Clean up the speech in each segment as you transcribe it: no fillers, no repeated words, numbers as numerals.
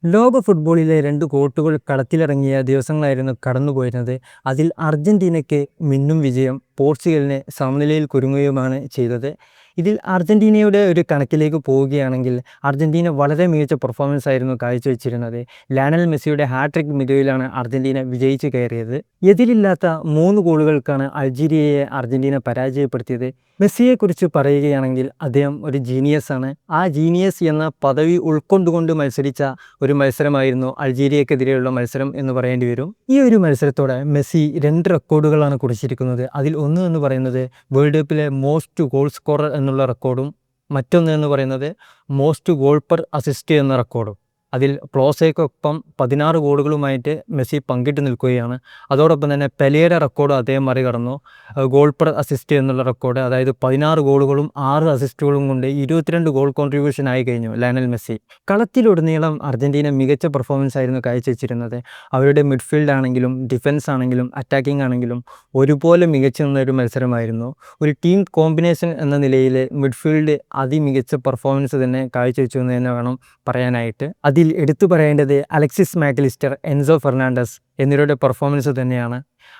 ലോക ഫുട്ബോളിലെ 2 കോട്ടുകൾ കളത്തിലിറങ്ങിയ ദിവസങ്ങളായിരുന്നു കടന്നുപോയിരുന്നത്. അതിൽ അർജന്റീനയ്ക്ക് മിന്നും വിജയം, പോർച്ചുഗലിനെ സമനിലയിൽ കുരുങ്ങുകയുമാണ് ചെയ്തത്. ഇതിൽ അർജന്റീനയുടെ ഒരു കണക്കിലേക്ക് പോവുകയാണെങ്കിൽ അർജന്റീന വളരെ മികച്ച പെർഫോമൻസ് ആയിരുന്നു കാഴ്ചവെച്ചിരുന്നത്. ലയണൽ മെസ്സിയുടെ ഹാട്രിക് മികവിലാണ് അർജന്റീന വിജയിച്ചു കയറിയത്. എതിരില്ലാത്ത 3 ഗോളുകൾക്കാണ് അൾജീരിയയെ അർജന്റീന പരാജയപ്പെടുത്തിയത്. മെസ്സിയെക്കുറിച്ച് പറയുകയാണെങ്കിൽ അദ്ദേഹം ഒരു ജീനിയസ് ആണ്. ആ ജീനിയസ് എന്ന പദവി ഉൾക്കൊണ്ടുകൊണ്ട് മത്സരിച്ച ഒരു മത്സരമായിരുന്നു അൾജീരിയക്കെതിരെയുള്ള മത്സരം എന്ന് പറയേണ്ടി വരും. ഈ ഒരു മത്സരത്തോടെ മെസ്സി 2 റെക്കോർഡുകളാണ് കുറിച്ചിരിക്കുന്നത്. അതിൽ ഒന്ന് എന്ന് പറയുന്നത് വേൾഡ് കപ്പിലെ മോസ്റ്റ് ഗോൾ സ്കോറർ എന്നുള്ള റെക്കോർഡും മറ്റൊന്ന് എന്ന് പറയുന്നത് മോസ്റ്റ് ഗോൾ പെർ അസിസ്റ്റ് എന്ന റെക്കോർഡും. അതിൽ ക്ലോസയ്ക്കൊപ്പം 16 ഗോളുകളുമായിട്ട് മെസ്സി പങ്കിട്ട് നിൽക്കുകയാണ്. അതോടൊപ്പം തന്നെ പെലെയുടെ റെക്കോർഡ് അദ്ദേഹം മറികടന്നു. ഗോൾ പെർ അസിസ്റ്റ് എന്നുള്ള റെക്കോർഡ്, അതായത് 16 ഗോളുകളും 6 അസിസ്റ്റുകളും കൊണ്ട് 22 ഗോൾ കോൺട്രിബ്യൂഷൻ ആയി കഴിഞ്ഞു ലയണൽ മെസ്സി. കളത്തിലുടനീളം അർജന്റീന മികച്ച പെർഫോമൻസ് ആയിരുന്നു കാഴ്ചവെച്ചിരുന്നത്. അവരുടെ മിഡ്ഫീൽഡ് ആണെങ്കിലും ഡിഫൻസ് ആണെങ്കിലും അറ്റാക്കിംഗ് ആണെങ്കിലും ഒരുപോലെ മികച്ചു നിന്നൊരു മത്സരമായിരുന്നു. ഒരു ടീം കോമ്പിനേഷൻ എന്ന നിലയിൽ മിഡ്ഫീൽഡ് അതിമികച്ച പെർഫോമൻസ് തന്നെ കാഴ്ചവെച്ചു എന്ന് തന്നെ വേണം പറയാനായിട്ട്. അതിൽ എടുത്തു പറയേണ്ടത് അലക്സിസ് മാക്ലിസ്റ്റർ, എൻസോ ഫെർണാണ്ടസ് എന്നിവരുടെ പെർഫോമൻസ് തന്നെയാണ്.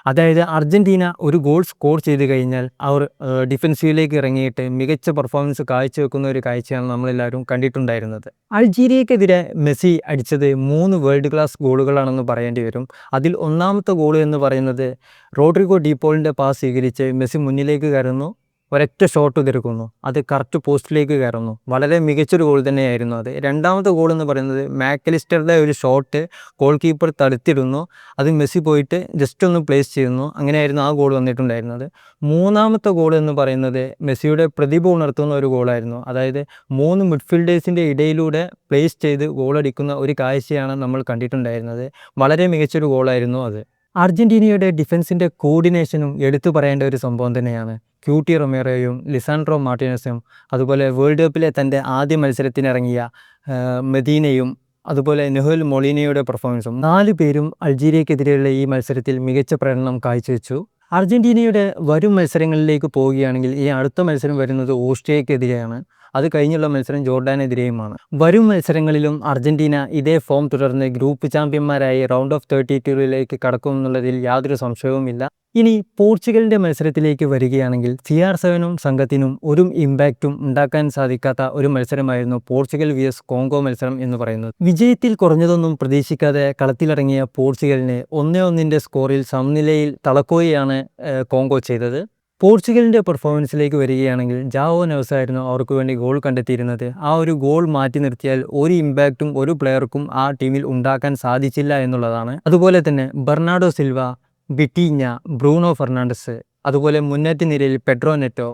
അതായത് അർജന്റീന ഒരു ഗോൾ സ്കോർ ചെയ്ത് കഴിഞ്ഞാൽ അവർ ഡിഫൻസീവിലേക്ക് ഇറങ്ങിയിട്ട് മികച്ച പെർഫോമൻസ് കാഴ്ചവെക്കുന്ന ഒരു കാഴ്ചയാണ് നമ്മളെല്ലാവരും കണ്ടിട്ടുണ്ടായിരുന്നത്. അൾജീരിയക്കെതിരെ മെസ്സി അടിച്ചത് 3 വേൾഡ് ക്ലാസ് ഗോളുകളാണെന്ന് പറയേണ്ടി വരും. അതിൽ ഒന്നാമത്തെ ഗോൾ എന്ന് പറയുന്നത് റോഡ്രിഗോ ഡീപോളിൻ്റെ പാസ് സ്വീകരിച്ച് മെസ്സി മുന്നിലേക്ക് കയറുന്നു, ഒരൊറ്റ ഷോട്ട് തീർക്കുന്നു, അത് കറക്റ്റ് പോസ്റ്റിലേക്ക് കയറുന്നു. വളരെ മികച്ചൊരു ഗോൾ തന്നെയായിരുന്നു അത്. രണ്ടാമത്തെ ഗോൾ എന്ന് പറയുന്നത് മാക്കലിസ്റ്ററുടെ ഒരു ഷോട്ട് ഗോൾ കീപ്പർ തടുത്തിടുന്നു, അത് മെസ്സി പോയിട്ട് ജസ്റ്റ് ഒന്ന് പ്ലേസ് ചെയ്യുന്നു. അങ്ങനെയായിരുന്നു ആ ഗോൾ വന്നിട്ടുണ്ടായിരുന്നത്. മൂന്നാമത്തെ ഗോൾ എന്ന് പറയുന്നത് മെസ്സിയുടെ പ്രതിഭ ഉണർത്തുന്ന ഒരു ഗോളായിരുന്നു. അതായത് 3 മിഡ്ഫീൽഡേഴ്സിൻ്റെ ഇടയിലൂടെ പ്ലേസ് ചെയ്ത് ഗോളടിക്കുന്ന ഒരു കാഴ്ചയാണ് നമ്മൾ കണ്ടിട്ടുണ്ടായിരുന്നത്. വളരെ മികച്ചൊരു ഗോളായിരുന്നു അത്. അർജന്റീനയുടെ ഡിഫൻസിൻ്റെ കോർഡിനേഷനും എടുത്തു പറയേണ്ട ഒരു സംഭവം തന്നെയാണ്. ക്യൂട്ടി റൊമേറോയും ലിസാൻഡ്രോ മാർട്ടിനസും അതുപോലെ വേൾഡ് കപ്പിലെ തൻ്റെ ആദ്യ മത്സരത്തിനിറങ്ങിയ മെദീനയും അതുപോലെ നെഹുൽ മൊളീനയുടെ പെർഫോമൻസും 4 പേരും അൾജീരിയക്കെതിരെയുള്ള ഈ മത്സരത്തിൽ മികച്ച പ്രകടനം കാഴ്ചവെച്ചു. അർജന്റീനയുടെ വരും മത്സരങ്ങളിലേക്ക് പോവുകയാണെങ്കിൽ ഈ അടുത്ത മത്സരം വരുന്നത് ഓസ്ട്രിയക്കെതിരെയാണ്. അത് കഴിഞ്ഞുള്ള മത്സരം ജോർഡാനെതിരെയുമാണ്. വരും മത്സരങ്ങളിലും അർജന്റീന ഇതേ ഫോം തുടർന്ന് ഗ്രൂപ്പ് ചാമ്പ്യന്മാരായി റൗണ്ട് ഓഫ് 32ലേക്ക് കടക്കുമെന്നുള്ളതിൽ യാതൊരു സംശയവുമില്ല. ഇനി പോർച്ചുഗലിൻ്റെ മത്സരത്തിലേക്ക് വരികയാണെങ്കിൽ CR7 സംഘത്തിനും ഒരു ഇമ്പാക്റ്റും ഉണ്ടാക്കാൻ സാധിക്കാത്ത ഒരു മത്സരമായിരുന്നു പോർച്ചുഗൽ vs കോങ്കോ മത്സരം എന്ന് പറയുന്നത്. വിജയത്തിൽ കുറഞ്ഞതൊന്നും പ്രതീക്ഷിക്കാതെ കളത്തിലിറങ്ങിയ പോർച്ചുഗലിനെ 1-1 സ്കോറിൽ സമനിലയിൽ തളക്കുകയാണ് കോങ്കോ ചെയ്തത്. പോർച്ചുഗലിൻ്റെ പെർഫോമൻസിലേക്ക് വരികയാണെങ്കിൽ ജാവോ നെവസ് ആയിരുന്നു അവർക്ക് വേണ്ടി ഗോൾ കണ്ടെത്തിയിരുന്നത്. ആ ഒരു ഗോൾ മാറ്റി നിർത്തിയാൽ ഒരു ഇമ്പാക്റ്റും ഒരു പ്ലെയർക്കും ആ ടീമിൽ ഉണ്ടാക്കാൻ സാധിച്ചില്ല എന്നുള്ളതാണ്. അതുപോലെ തന്നെ ബെർണാഡോ സിൽവ, വിറ്റീഞ്ഞ, ബ്രൂണോ ഫെർണാണ്ടസ്, അതുപോലെ മുന്നേറ്റ നിരയിൽ പെഡ്രോ നെറ്റോ,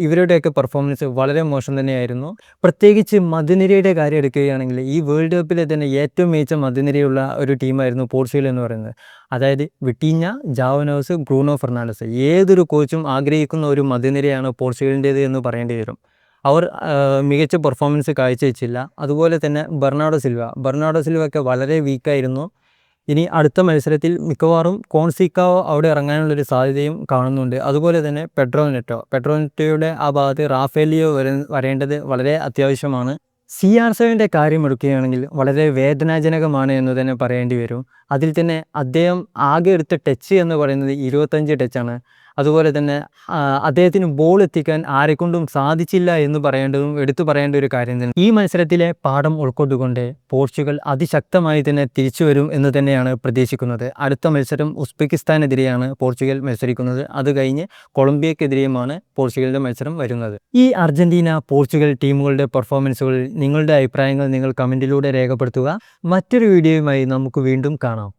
ഇവരുടെയൊക്കെ പെർഫോമൻസ് വളരെ മോശം തന്നെയായിരുന്നു. പ്രത്യേകിച്ച് മധ്യനിരയുടെ കാര്യം എടുക്കുകയാണെങ്കിൽ ഈ വേൾഡ് കപ്പിലെ തന്നെ ഏറ്റവും മികച്ച മധ്യനിരയുള്ള ഒരു ടീമായിരുന്നു പോർച്ചുഗൽ എന്ന് പറയുന്നത്. അതായത് Vitinha, Joao Neves, Bruno Fernandes, ഏതൊരു കോച്ചും ആഗ്രഹിക്കുന്ന ഒരു മധ്യനിരയാണ് പോർച്ചുഗലിൻ്റേത് എന്ന് പറയേണ്ടി വരും. അവർ മികച്ച പെർഫോമൻസ് കാഴ്ചവെച്ചില്ല. അതുപോലെ തന്നെ ബെർണാഡോ സിൽവയൊക്കെ വളരെ വീക്കായിരുന്നു. ഇനി അടുത്ത മത്സരത്തിൽ മിക്കവാറും കോൺസിക്കാവോ അവിടെ ഇറങ്ങാനുള്ളൊരു സാധ്യതയും കാണുന്നുണ്ട്. അതുപോലെ തന്നെ പെഡ്രോ നെറ്റോയുടെ ആ ഭാഗത്ത് റാഫേലിയോ വരേണ്ടത് വളരെ അത്യാവശ്യമാണ്. CR7 കാര്യം എടുക്കുകയാണെങ്കിൽ വളരെ വേദനാജനകമാണ് എന്ന് തന്നെ പറയേണ്ടി വരും. അതിൽ തന്നെ അദ്ദേഹം ആകെ എടുത്ത ടച്ച് എന്ന് പറയുന്നത് 25 ടച്ചാണ്. അതുപോലെ തന്നെ അദ്ദേഹത്തിന് ബോൾ എത്തിക്കാൻ ആരെക്കൊണ്ടും സാധിച്ചില്ല എന്ന് എടുത്തു പറയേണ്ട ഒരു കാര്യം തന്നെ. ഈ മത്സരത്തിലെ പാഠം ഉൾക്കൊണ്ടുകൊണ്ട് പോർച്ചുഗൽ അതിശക്തമായി തന്നെ തിരിച്ചു വരും എന്ന് തന്നെയാണ് പ്രതീക്ഷിക്കുന്നത്. അടുത്ത മത്സരം ഉസ്ബെക്കിസ്ഥാനെതിരെയാണ് പോർച്ചുഗൽ മത്സരിക്കുന്നത്. അത് കഴിഞ്ഞ് കൊളംബിയക്കെതിരെയുമാണ് പോർച്ചുഗലിൻ്റെ മത്സരം വരുന്നത്. ഈ അർജന്റീന പോർച്ചുഗൽ ടീമുകളുടെ പെർഫോമൻസുകളിൽ നിങ്ങളുടെ അഭിപ്രായങ്ങൾ നിങ്ങൾ കമൻറ്റിലൂടെ രേഖപ്പെടുത്തുക. മറ്റൊരു വീഡിയോയുമായി നമുക്ക് വീണ്ടും കാണാം.